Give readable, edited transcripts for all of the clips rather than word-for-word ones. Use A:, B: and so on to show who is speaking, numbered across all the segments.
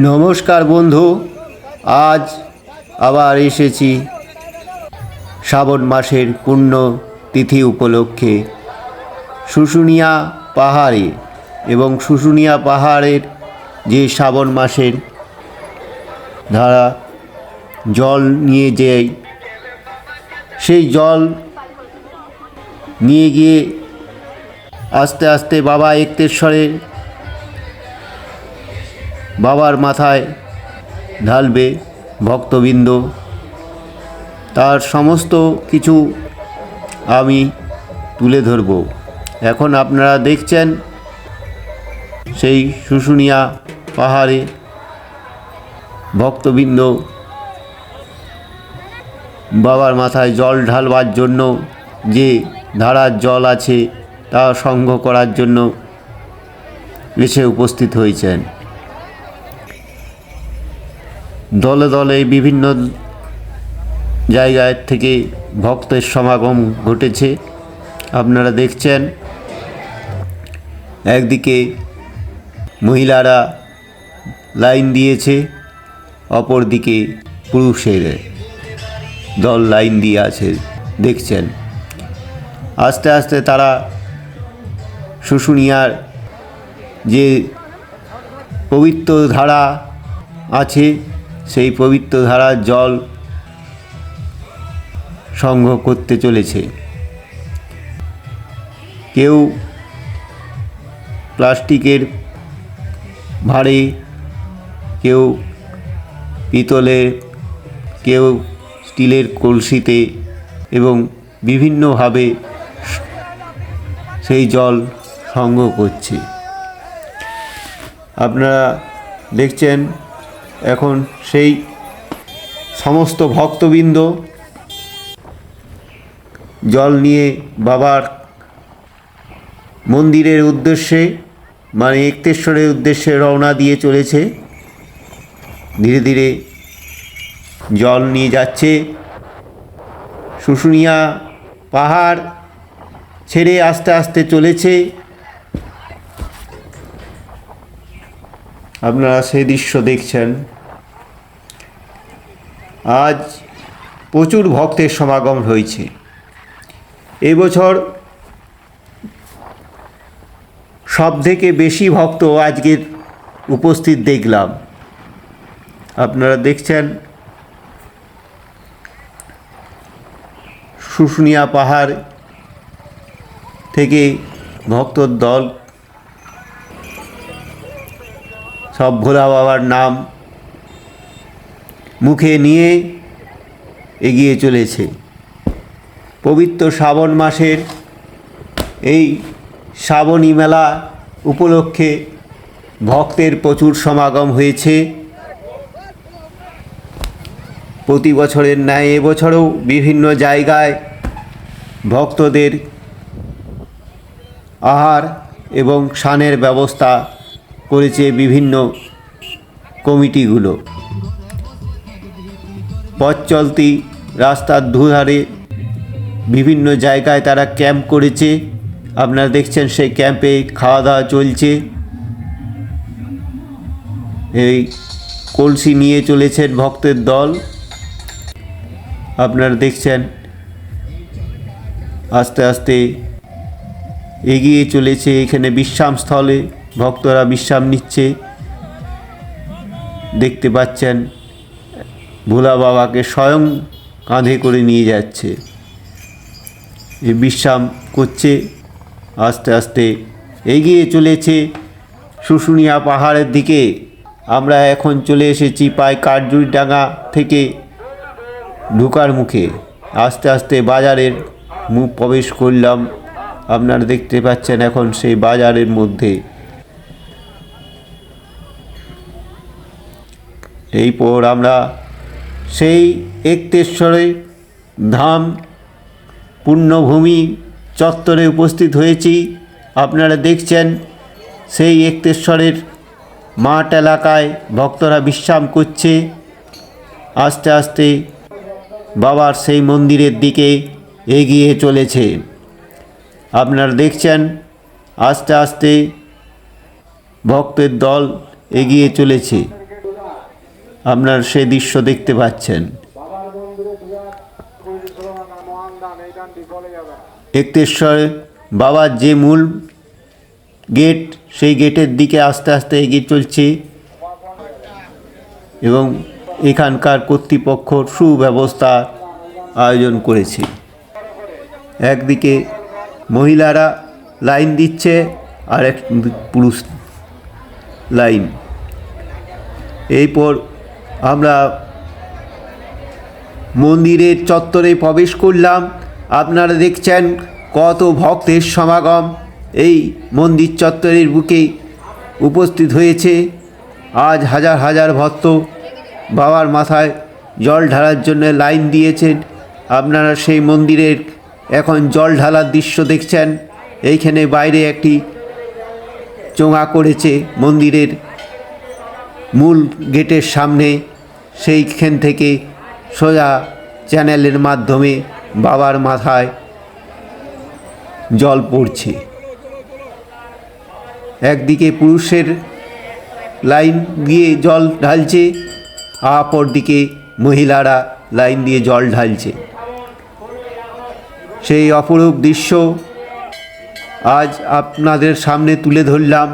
A: নমস্কার বন্ধু, আজ আবার এসেছি শ্রাবণ মাসের পূর্ণ তিথি উপলক্ষে শুশুনিয়া পাহাড়ে। এবং শুশুনিয়া পাহাড়ের যে শ্রাবণ মাসের ধারা জল নিয়ে যাই, সেই জল নিয়ে গিয়ে আস্তে আস্তে বাবা একতেশ্বরের বাবার মাথায় ঢালবে ভক্তবৃন্দ। তার সমস্ত কিছু আমি তুলে ধরব। এখন আপনারা দেখছেন সেই শুশুনিয়া পাহাড়ে ভক্তবৃন্দ বাবার মাথায় জল ঢালবার জন্য যে ধারার জল আছে তা সংগ্রহ করার জন্য এসে উপস্থিত হয়েছেন। দলে দলে বিভিন্ন জায়গায় থেকে ভক্তের সমাগম ঘটেছে। আপনারা দেখছেন একদিকে মহিলারা লাইন দিয়েছে, অপরদিকে পুরুষের দল লাইন দিয়ে আছে, দেখছেন। আস্তে আস্তে তারা শুশুনিয়ার যে পবিত্র ধারা আছে সেই পবিত্র ধারার জল সংগ্রহ করতে চলেছে। কেউ প্লাস্টিকের ভাঁড়ে, কেউ পিতলে, কেউ স্টিলের কলসিতে এবং বিভিন্নভাবে সেই জল সংগ্রহ করছে। আপনারা দেখছেন এখন সেই সমস্ত ভক্তবৃন্দ জল নিয়ে বাবার মন্দিরের উদ্দেশ্যে, মানে একতেশ্বরের উদ্দেশ্যে রওনা দিয়ে চলেছে। ধীরে ধীরে জল নিয়ে যাচ্ছে। শুশুনিয়া পাহাড় ছেড়ে আস্তে আস্তে চলেছে। আপনারা সেই দৃশ্য দেখছেন। আজ প্রচুর ভক্তের সমাগম হয়েছে। এবছর সবথেকে বেশি ভক্ত আজকের উপস্থিত দেখলাম। আপনারা দেখছেন শুশুনিয়া পাহাড় থেকে ভক্তর দল সব ভোলা বাবার নাম মুখে নিয়ে এগিয়ে চলেছে। পবিত্র শ্রাবণ মাসের এই শ্রাবণী মেলা উপলক্ষে ভক্তের প্রচুর সমাগম হয়েছে। প্রতি বছরের ন্যায় এবছরেও বিভিন্ন জায়গায় ভক্তদের আহার এবং স্নানের ব্যবস্থা করেছে বিভিন্ন কমিটিগুলো। পথ চলতি রাস্তার দুধারে বিভিন্ন জায়গায় তারা ক্যাম্প করেছে। আপনারা দেখছেন সেই ক্যাম্পে খাওয়া দাওয়া চলছে। এই কলসি নিয়ে চলেছেন ভক্তের দল। আপনারা দেখছেন আস্তে আস্তে এগিয়ে চলেছে। এখানে বিশ্রামস্থলে ভক্তরা বিশ্রাম নিচ্ছে। দেখতে পাচ্ছেন ভোলা বাবাকে স্বয়ং কাঁধে করে নিয়ে যাচ্ছে, বিশ্রাম করছে। আস্তে আস্তে এগিয়ে চলেছে শুশুনিয়া পাহাড়ের দিকে। আমরা এখন চলে এসেছি প্রায় কাঠজুড়িডাঙ্গা থেকে ঢোকার মুখে। আস্তে আস্তে বাজারের মুখ প্রবেশ করলাম। আপনারা দেখতে পাচ্ছেন এখন সেই বাজারের মধ্যে। এরপর আমরা সেই একতেশ্বরের ধাম পুণ্যভূমি চত্বরে উপস্থিত হয়েছি। আপনারা দেখছেন সেই একতেশ্বরের মাঠ এলাকায় ভক্তরা বিশ্রাম করছে। আস্তে আস্তে বাবার সেই মন্দিরের দিকে এগিয়ে চলেছে। আপনারা দেখছেন আস্তে আস্তে ভক্তের দল এগিয়ে চলেছে। আপনার সে দৃশ্য দেখতে পাচ্ছেন। একতেশ্বর বাবার যে মূল গেট, সেই গেটের দিকে আস্তে আস্তে এগিয়ে চলছে এবং এখানকার কর্তৃপক্ষ সুব্যবস্থার আয়োজন করেছে। একদিকে মহিলারা লাইন দিচ্ছে আর এক পুরুষ লাইন। এরপর আমরা মন্দিরের চত্বরে প্রবেশ করলাম। আপনারা দেখছেন কত ভক্তের সমাগম এই মন্দির চত্বরের বুকে উপস্থিত হয়েছে। আজ হাজার হাজার ভক্ত বাবার মাথায় জল ঢালার জন্য লাইন দিয়েছেন। আপনারা সেই মন্দিরের এখন জল ঢালার দৃশ্য দেখছেন। এইখানে বাইরে একটি চোঙা করেছে মন্দিরের মূল গেটের সামনে। সেইখান থেকে সোজা চ্যানেলের মাধ্যমে বাবার মাথায় জল পড়ছে। একদিকে পুরুষের লাইন দিয়ে জল ঢালছে, অপরদিকে মহিলারা লাইন দিয়ে জল ঢালছে। সেই অপরূপ দৃশ্য আজ আপনাদের সামনে তুলে ধরলাম।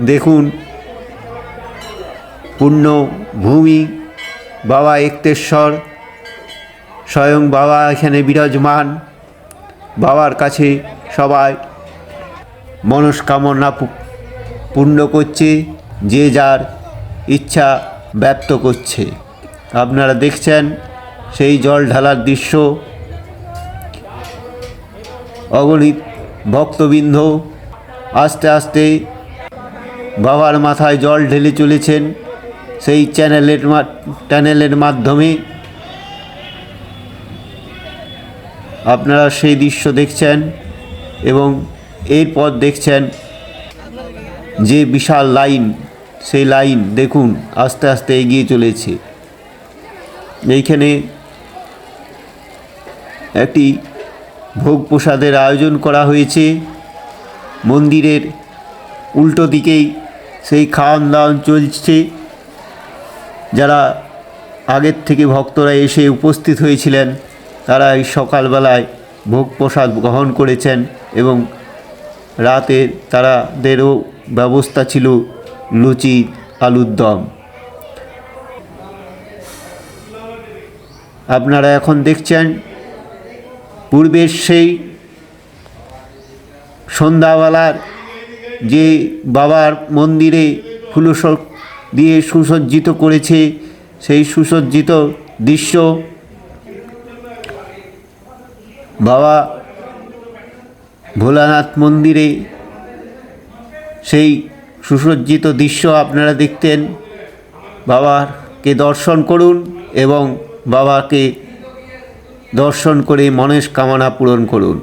A: দেখুন, পূর্ণভূমি বাবা একতেশ্বর, স্বয়ং বাবা এখানে বিরাজমান। বাবার কাছে সবাই মনস্কামনা পূর্ণ করছে, যে যার ইচ্ছা ব্যক্ত করছে। আপনারা দেখছেন সেই জল ঢালার দৃশ্য। অগণিত ভক্তবৃন্দ আস্তে আস্তে বাবার মাথায় জল ঢেলে চলেছেন সেই চ্যানেলের মাধ্যমে। আপনারা সেই দৃশ্য দেখছেন এবং এরপর দেখছেন যে বিশাল লাইন, সেই লাইন দেখুন আস্তে আস্তে এগিয়ে চলেছে। এইখানে একটি ভোগ প্রসাদের আয়োজন করা হয়েছে। মন্দিরের উল্টো দিকেই সেই খাওয়ান দাওয়ান চলছে। যারা আগের থেকে ভক্তরা এসে উপস্থিত হয়েছিলেন তারা এই সকালবেলায় ভোগ প্রসাদ গ্রহণ করেছেন এবং রাতে তাদেরও ব্যবস্থা ছিল লুচি, আলুর দম। আপনারা এখন দেখছেন পূর্বের সেই সন্ধ্যাবেলার যে বাবার মন্দিরে ফুলশোক দিয়ে সুসজ্জিত করেছে, সেই সুসজ্জিত দৃশ্য বাবা ভোলানাথ মন্দিরে সেই সুসজ্জিত দৃশ্য আপনারা দেখতেন। বাবাকে দর্শন করুন এবং বাবাকে দর্শন করে মনস্কামনা পূরণ করুন।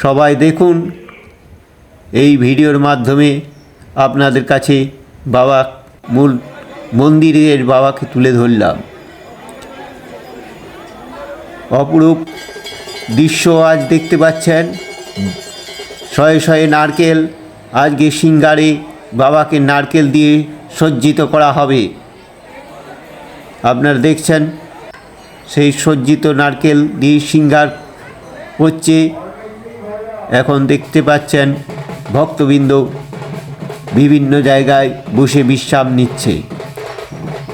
A: সবাই দেখুন, এই ভিডিওর মাধ্যমে আপনাদের কাছে বাবা মূল মন্দিরের বাবাকে তুলে ধরলাম। অপরূপ দৃশ্য আজ দেখতে পাচ্ছেন। শয়ে শয়ে নারকেল, আজকে সিঙ্গারে বাবাকে নারকেল দিয়ে সজ্জিত করা হবে। আপনারা দেখছেন সেই সজ্জিত নারকেল দিয়ে সিঙ্গার হচ্ছে। এখন দেখতে পাচ্ছেন ভক্তবৃন্দ বিভিন্ন জায়গায় বসে বিশ্রাম নিচ্ছে।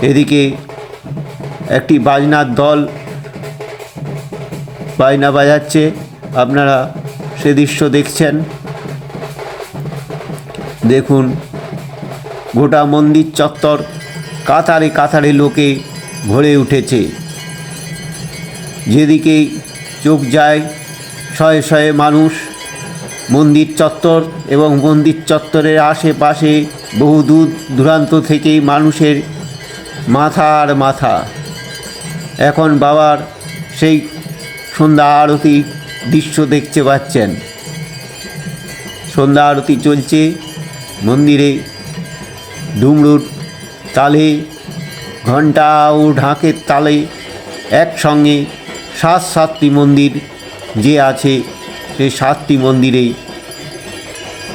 A: এদিকে একটি বাজনার দল বাজনা বাজাচ্ছে, আপনারা সে দৃশ্য দেখছেন। দেখুন, গোটা মন্দির চত্বর কাতারে কাতারে লোকে ভরে উঠেছে। যেদিকেই চোখ যায় শয়ে শয়ে মানুষ। মন্দির চত্বর এবং মন্দির চত্বরের আশেপাশে বহু দূর দূরান্ত থেকেই মানুষের মাথা আর মাথা। এখন বাবার সেই সন্ধ্যা আরতি দৃশ্য দেখতে পাচ্ছেন। সন্ধ্যা আরতি চলছে মন্দিরে। ডুমরুর তালে, ঘণ্টা ও ঢাকের তালে একসঙ্গে সাতটি মন্দির যে আছে সেই 7টি মন্দিরেই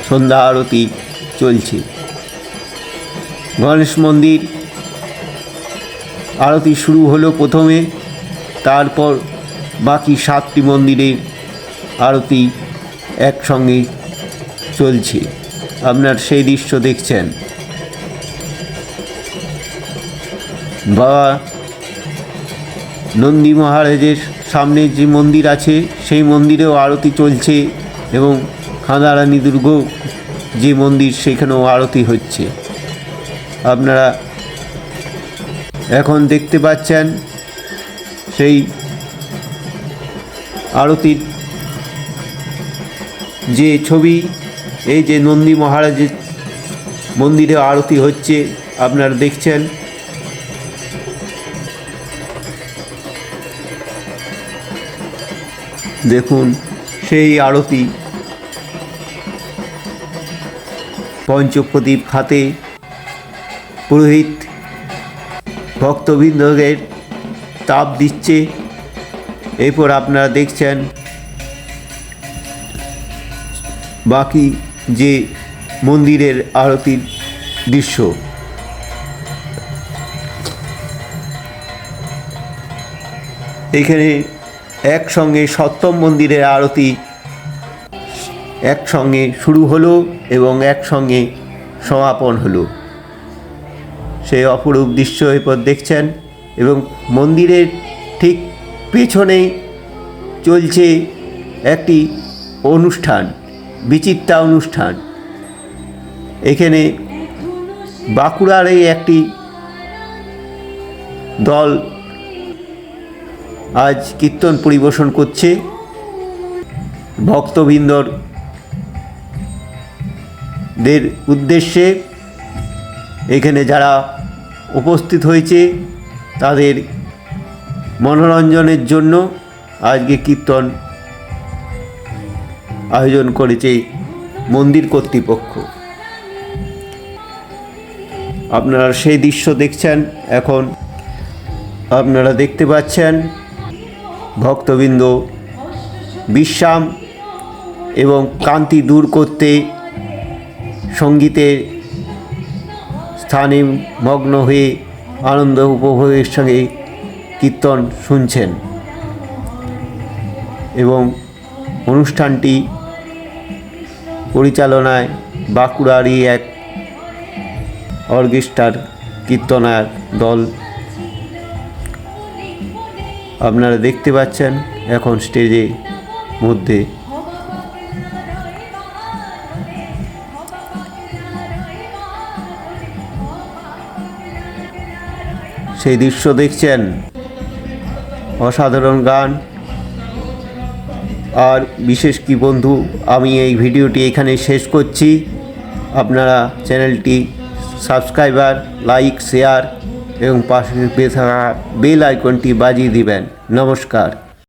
A: সন্ধ্যা আরতি চলছে। গণেশ মন্দির আরতি শুরু হলো প্রথমে, তারপর বাকি 7টি মন্দিরের আরতি একসঙ্গে চলছে। আপনার সেই দৃশ্য দেখছেন। বাবা নন্দী মহারাজের সামনে যে মন্দির আছে সেই মন্দিরেও আরতি চলছে এবং খাঁদারানী দুর্গ যে মন্দির সেখানেও আরতি হচ্ছে। আপনারা এখন দেখতে পাচ্ছেন সেই আরতির যে ছবি। এই যে নন্দী মহারাজের মন্দিরে আরতি হচ্ছে আপনারা দেখছেন। দেখুন সেই আরতি পঞ্চপ্রদীপ হাতে পুরোহিত ভক্তবৃন্দদের তাপ দিচ্ছে। এরপর আপনারা দেখছেন বাকি যে মন্দিরের আরতির দৃশ্য। এখানে একসঙ্গে সপ্তম মন্দিরের আরতি একসঙ্গে শুরু হলো এবং একসঙ্গে সমাপন হলো। সেই অপরূপ দৃশ্য এরপর দেখছেন এবং মন্দিরের ঠিক পেছনেই চলছে একটি অনুষ্ঠান, বিচিত্রা অনুষ্ঠান। এখানে বাঁকুড়ার এই একটি দল আজ কীর্তন পরিবেশন করছে। ভক্তবৃন্দদের উদ্দেশ্যে এখানে যারা উপস্থিত হয়েছে তাদের মনোরঞ্জনের জন্য আজকে কীর্তন আয়োজন করেছে মন্দির কর্তৃপক্ষ। আপনারা সেই দৃশ্য দেখছেন। এখন আপনারা দেখতে পাচ্ছেন ভক্তবৃন্দ বিশ্রাম এবং ক্লান্তি দূর করতে সঙ্গীতের স্থানে মগ্ন হয়ে আনন্দ উপভোগের সঙ্গে কীর্তন শুনছেন এবং অনুষ্ঠানটি পরিচালনায় বাঁকুড়ারই এক অর্কেস্ট্রার কীর্তনার দল আপনারা দেখতে পাচ্ছেন এখন স্টেজের মধ্যে। সেই দৃশ্য দেখছেন, অসাধারণ গান। আর বিশেষ কি বন্ধু, আমি এই ভিডিওটি এখানে শেষ করছি। আপনারা চ্যানেলটি সাবস্ক্রাইবার, লাইক, শেয়ার এবং পাশে থাকা বেল আইকনটি বাজিয়ে দিবেন। নমস্কার।